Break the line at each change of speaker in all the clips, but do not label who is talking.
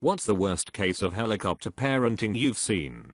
What's the worst case of helicopter parenting you've seen?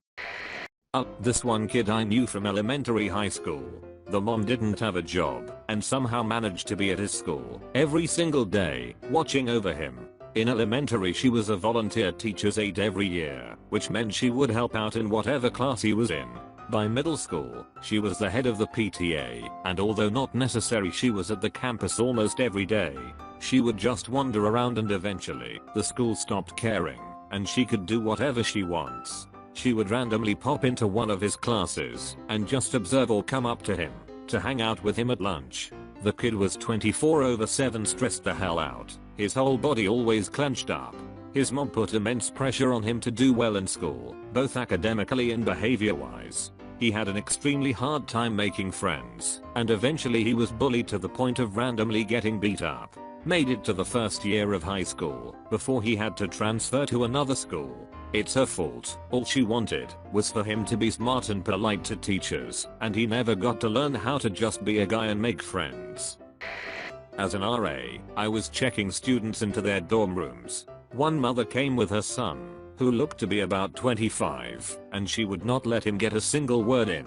This one kid I knew from elementary high school. The mom didn't have a job and somehow managed to be at his school every single day, watching over him. In elementary she was a volunteer teacher's aide every year, which meant she would help out in whatever class he was in. By middle school, she was the head of the PTA, and although not necessary she was at the campus almost every day. She would just wander around and eventually, the school stopped caring, and she could do whatever she wants. She would randomly pop into one of his classes and just observe or come up to him to hang out with him at lunch. The kid was 24/7 stressed the hell out, his whole body always clenched up. His mom put immense pressure on him to do well in school, both academically and behavior-wise. He had an extremely hard time making friends, and eventually he was bullied to the point of randomly getting beat up. Made it to the first year of high school before he had to transfer to another school. It's her fault. All she wanted was for him to be smart and polite to teachers, and he never got to learn how to just be a guy and make friends. As an RA, I was checking students into their dorm rooms. One mother came with her son, who looked to be about 25, and she would not let him get a single word in.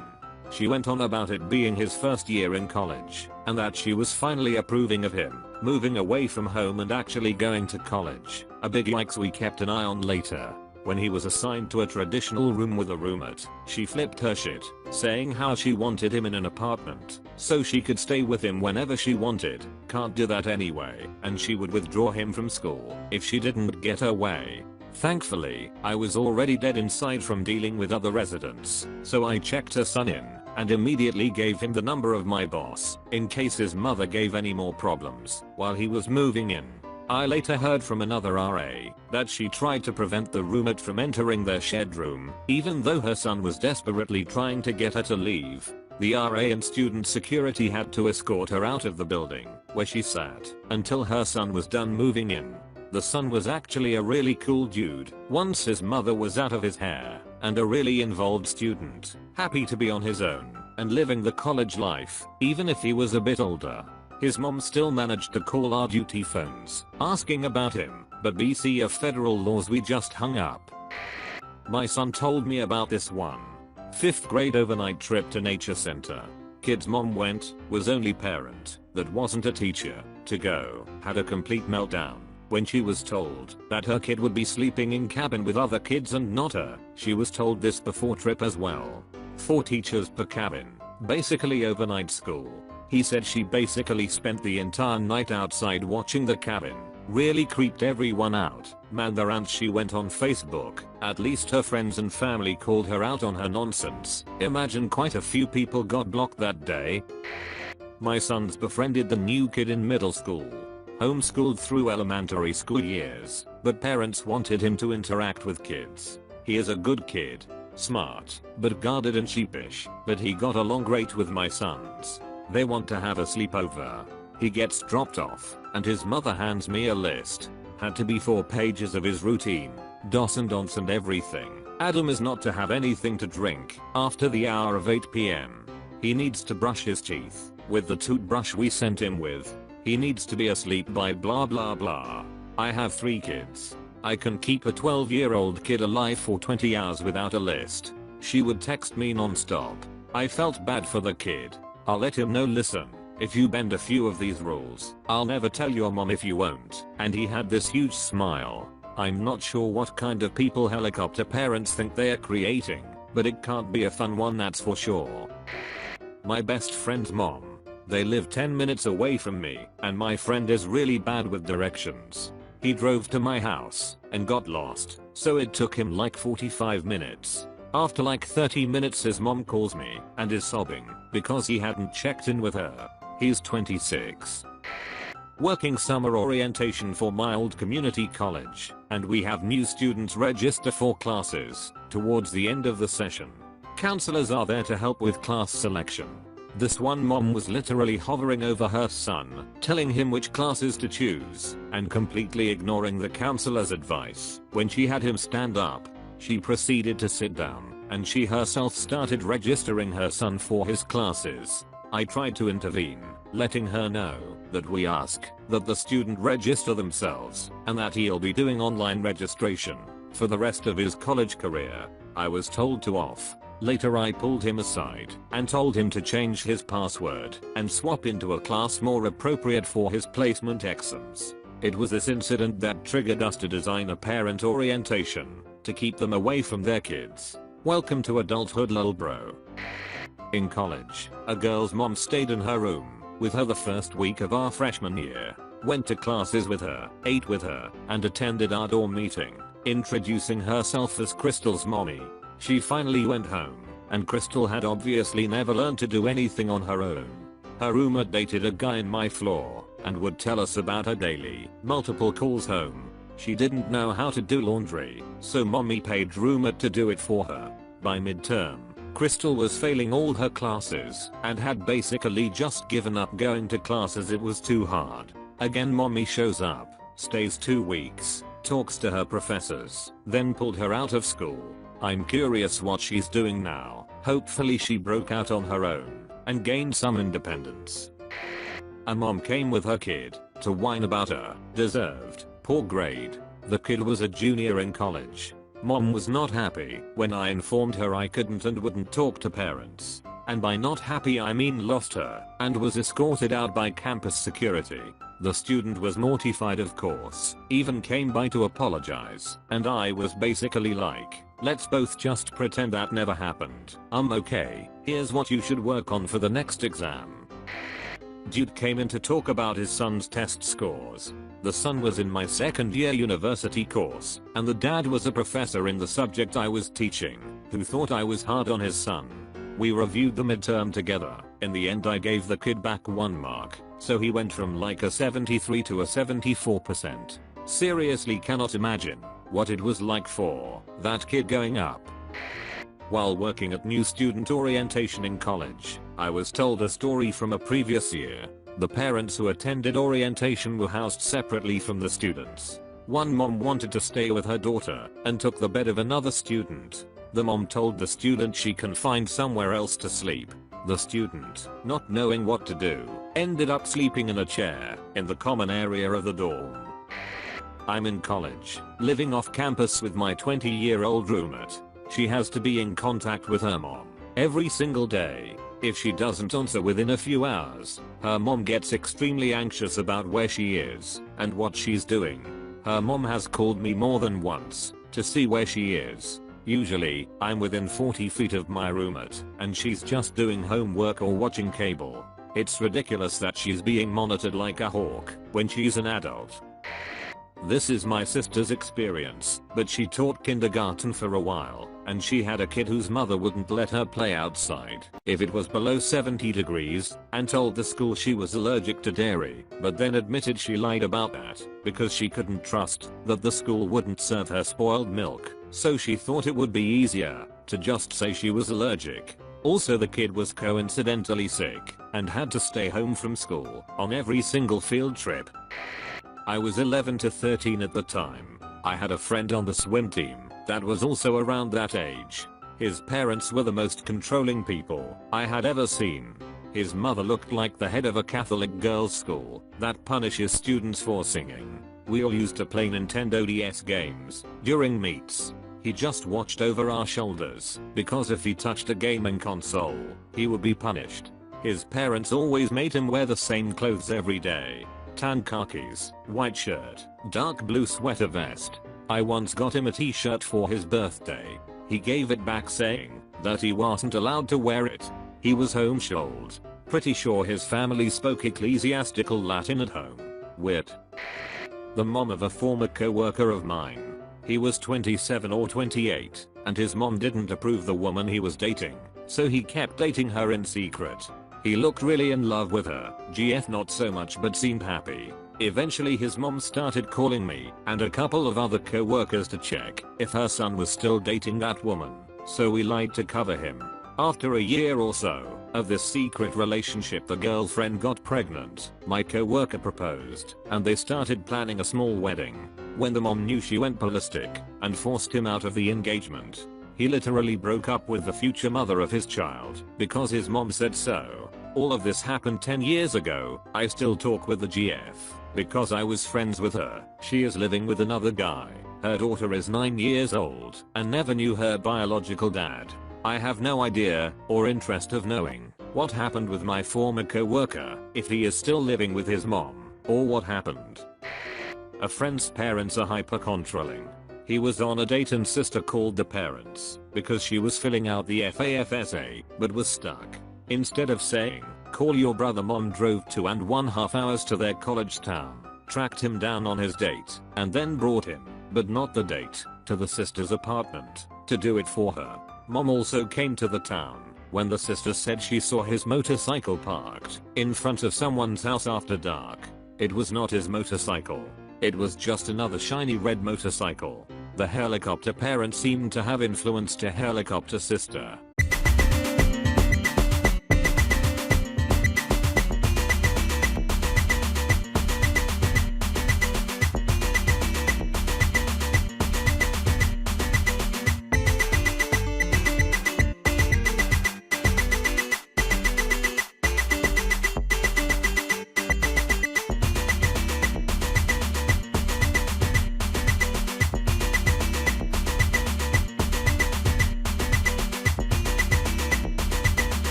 She went on about it being his first year in college, and that she was finally approving of him moving away from home and actually going to college. A big yikes we kept an eye on later. When he was assigned to a traditional room with a roommate, she flipped her shit, saying how she wanted him in an apartment so she could stay with him whenever she wanted. Can't do that anyway, and she would withdraw him from school if she didn't get her way. Thankfully, I was already dead inside from dealing with other residents, so I checked her son in and immediately gave him the number of my boss in case his mother gave any more problems while he was moving in. I later heard from another RA that she tried to prevent the roommate from entering their shared room, even though her son was desperately trying to get her to leave. The RA and student security had to escort her out of the building where she sat until her son was done moving in. The son was actually a really cool dude once his mother was out of his hair, and a really involved student, happy to be on his own and living the college life, even if he was a bit older. His mom still managed to call our duty phones, asking about him, but BC of federal laws we just hung up. My son told me about this one. 5th grade overnight trip to nature center. Kid's mom went, was only parent, that wasn't a teacher, to go, had a complete meltdown. When she was told that her kid would be sleeping in cabin with other kids and not her. She was told this before trip as well. 4 teachers per cabin, basically overnight school. He said she basically spent the entire night outside watching the cabin. Really creeped everyone out. Man, the rant she went on Facebook. At least her friends and family called her out on her nonsense. Imagine quite a few people got blocked that day. My son's befriended the new kid in middle school. Homeschooled through elementary school years, but parents wanted him to interact with kids. He is a good kid. Smart, but guarded and sheepish, but he got along great with my sons. They want to have a sleepover. He gets dropped off, and his mother hands me a list. Had to be 4 pages of his routine, dos and don'ts and everything. Adam is not to have anything to drink after the hour of 8 p.m. He needs to brush his teeth with the toothbrush we sent him with. He needs to be asleep by blah blah blah. I have 3 kids. I can keep a 12-year-old kid alive for 20 hours without a list. She would text me non-stop. I felt bad for the kid. I'll let him know, listen, if you bend a few of these rules, I'll never tell your mom if you won't. And he had this huge smile. I'm not sure what kind of people helicopter parents think they are creating, but it can't be a fun one, that's for sure. My best friend's mom. They live 10 minutes away from me, and my friend is really bad with directions. He drove to my house and got lost, so it took him like 45 minutes. After like 30 minutes his mom calls me and is sobbing because he hadn't checked in with her. He's 26. Working summer orientation for my old community college, and we have new students register for classes towards the end of the session. Counselors are there to help with class selection. This one mom was literally hovering over her son, telling him which classes to choose, and completely ignoring the counselor's advice. When she had him stand up, she proceeded to sit down, and she herself started registering her son for his classes. I tried to intervene, letting her know that we ask that the student register themselves and that he'll be doing online registration for the rest of his college career. I was told to off. Later I pulled him aside and told him to change his password and swap into a class more appropriate for his placement exams. It was this incident that triggered us to design a parent orientation to keep them away from their kids. Welcome to adulthood, lol bro. In college, a girl's mom stayed in her room with her the first week of our freshman year, went to classes with her, ate with her, and attended our dorm meeting, introducing herself as Crystal's mommy. She finally went home, and Crystal had obviously never learned to do anything on her own. Her roommate dated a guy in my floor and would tell us about her daily, multiple calls home. She didn't know how to do laundry, so mommy paid roommate to do it for her. By midterm, Crystal was failing all her classes and had basically just given up going to class as it was too hard. Again mommy shows up, stays 2 weeks, talks to her professors, then pulled her out of school. I'm curious what she's doing now. Hopefully she broke out on her own and gained some independence. A mom came with her kid to whine about her deserved poor grade. The kid was a junior in college. Mom was not happy when I informed her I couldn't and wouldn't talk to parents. And by not happy I mean lost her and was escorted out by campus security. The student was mortified, of course, even came by to apologize, and I was basically like, let's both just pretend that never happened. Okay, here's what you should work on for the next exam. Dude came in to talk about his son's test scores. The son was in my second year university course, and the dad was a professor in the subject I was teaching, who thought I was hard on his son. We reviewed the midterm together. In the end I gave the kid back 1 mark, so he went from like a 73 to a 74%. Seriously cannot imagine what it was like for that kid going up. While working at new student orientation in college, I was told a story from a previous year. The parents who attended orientation were housed separately from the students. One mom wanted to stay with her daughter and took the bed of another student. The mom told the student she can find somewhere else to sleep. The student, not knowing what to do, ended up sleeping in a chair in the common area of the dorm. I'm in college, living off campus with my 20-year-old roommate. She has to be in contact with her mom every single day. If she doesn't answer within a few hours, her mom gets extremely anxious about where she is and what she's doing. Her mom has called me more than once to see where she is. Usually, I'm within 40 feet of my roommate, and she's just doing homework or watching cable. It's ridiculous that she's being monitored like a hawk when she's an adult. This is my sister's experience, but she taught kindergarten for a while, and she had a kid whose mother wouldn't let her play outside if it was below 70 degrees, and told the school she was allergic to dairy, but then admitted she lied about that because she couldn't trust that the school wouldn't serve her spoiled milk. So she thought it would be easier to just say she was allergic. Also the kid was coincidentally sick and had to stay home from school on every single field trip. I was 11 to 13 at the time. I had a friend on the swim team that was also around that age. His parents were the most controlling people I had ever seen. His mother looked like the head of a Catholic girls' school that punishes students for singing. We all used to play Nintendo DS games during meets. He just watched over our shoulders because if he touched a gaming console, he would be punished. His parents always made him wear the same clothes every day. Tan khakis, white shirt, dark blue sweater vest. I once got him a t-shirt for his birthday. He gave it back saying that he wasn't allowed to wear it. He was homeschooled. Pretty sure his family spoke ecclesiastical Latin at home. Weird. The mom of a former co-worker of mine. He was 27 or 28, and his mom didn't approve the woman he was dating, so he kept dating her in secret. He looked really in love with her, GF not so much but seemed happy. Eventually his mom started calling me and a couple of other co-workers to check if her son was still dating that woman, so we lied to cover him. After a year or so of this secret relationship, the girlfriend got pregnant. My co-worker proposed, and they started planning a small wedding. When the mom knew, she went ballistic and forced him out of the engagement. He literally broke up with the future mother of his child because his mom said so. All of this happened 10 years ago. I still talk with the GF because I was friends with her. She is living with another guy. Her daughter is 9 years old and never knew her biological dad. I have no idea or interest of knowing what happened with my former co-worker, if he is still living with his mom, or what happened. A friend's parents are hyper-controlling. He was on a date and sister called the parents because she was filling out the FAFSA but was stuck. Instead of saying, call your brother, mom drove 2.5 hours to their college town, tracked him down on his date, and then brought him, but not the date, to the sister's apartment to do it for her. Mom also came to the town when the sister said she saw his motorcycle parked in front of someone's house after dark. It was not his motorcycle. It was just another shiny red motorcycle. The helicopter parent seemed to have influenced a helicopter sister